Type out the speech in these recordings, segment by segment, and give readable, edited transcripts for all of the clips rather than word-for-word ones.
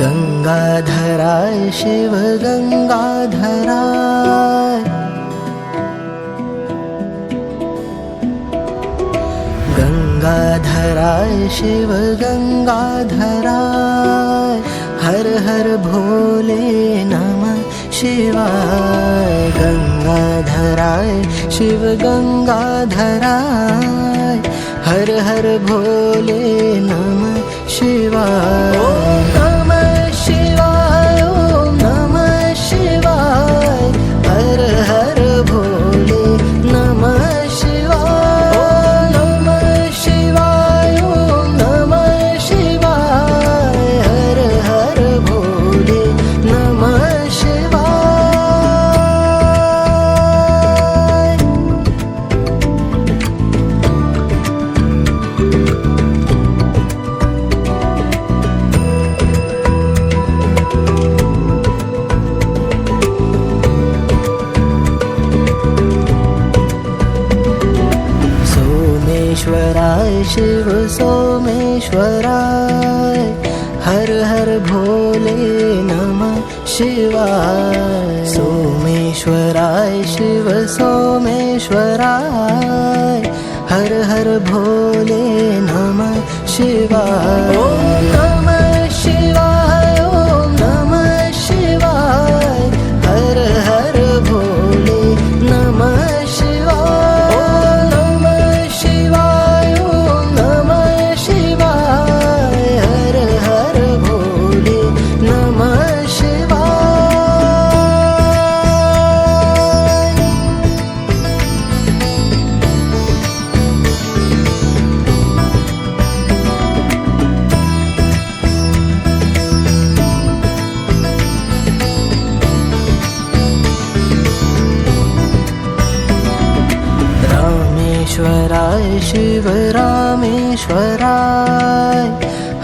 गंगाधराय शिव गंगाधराय, गंगाधराय शिव गंगाधराय, हर हर भोले नमः शिवाय। गंगाधराय शिव गंगाधराय, हर हर भोले नमः शिवाय। ओम नमः शिवाय, ओम नमः शिवाय, हर हर भोले नमः शिवाय। ओम नमः शिवाय, ओम नमः शिवाय, हर हर भोले नमः शिवाय। सोमेश्वराय शिव सोमेश्वराय, हर हर भोले नमः शिवाय। सोमेश्वराय शिव सोमेश्वराय, हर हर भोले नमः शिवाय। ओम नमः शिवाय, ओम नमः शिवाय, हर हर भोले नमः शिवाय। ओम नमः शिवाय, ओम नमः शिवाय, हर हर भोले नमः शिवाय। रामेश्वराय शिव रामेश्वराय,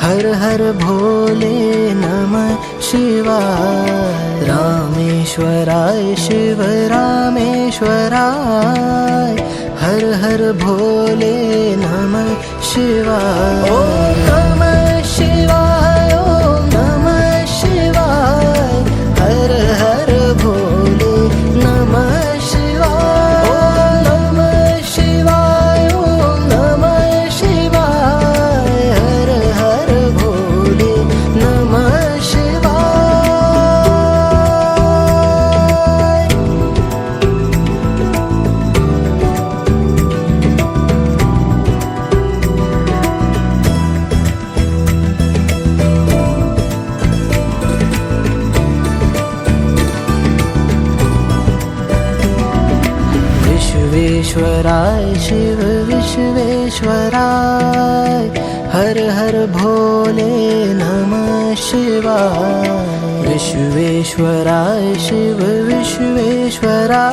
हर हर भोले नमः शिवाय। रामेश्वराय शिव रामेश्वराय, हर हर भोले नमः शिवाय। ओम नमः शिवाय, ओम नमः शिवाय, हर हर भोले नमः शिवाय। ओम नमः शिवाय, ओम नमः शिवाय, हर हर भोले नमः शिवाय। विश्वेश्वराय शिव विश्वेश्वराय, हर हर भोले नमः शिवाय। विश्वेश्वराय शिव विश्वेश्वराय,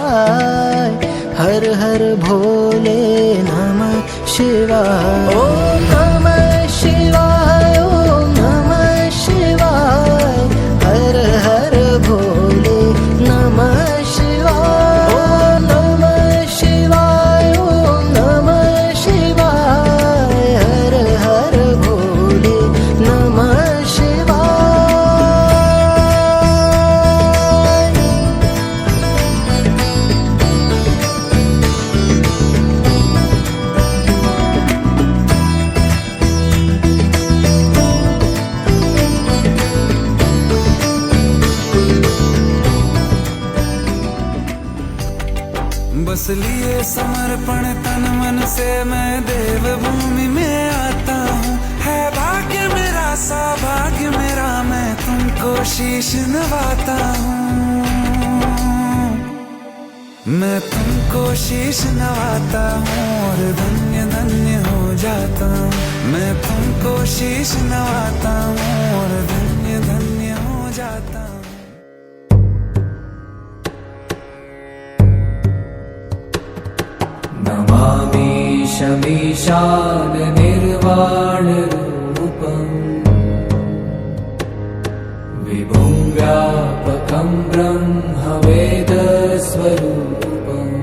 हर हर भोले नमः शिवाय। ओम नमः शिवाय, ओम नमः शिवाय, हर हर भोले नमः शिवाय। ओम नमः शिवाय, ओम नमः शिवाय, हर हर भोले नमः शिवाय। बस लिए समर्पण तन मन से मैं देवभूमि में आता हूँ। है भाग्य मेरा सौभाग्य मेरा, मैं तुमको शीश नवाता हूँ। मैं तुमको शीश नवाता हूँ और धन्य धन्य हो जाता हूँ। मैं तुमको शीश नवाता हूँ और धन्य धन्य हो जाता हूँ। नमामि शमीशान निर्वाण रूपम्, विभुं व्यापकं ब्रह्म वेद स्वरूपम्,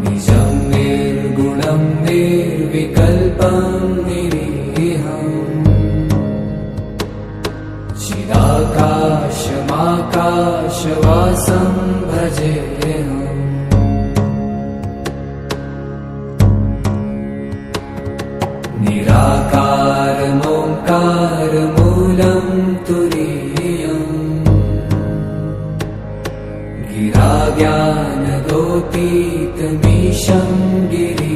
निजं निर्गुणं निर्विकल्पं निरीहम्, चिदाकाशवासं भजेऽहम् निराकारमोङ्कारमूलं तुरीयम् गिराज्ञानगोतीतमीशं गिरि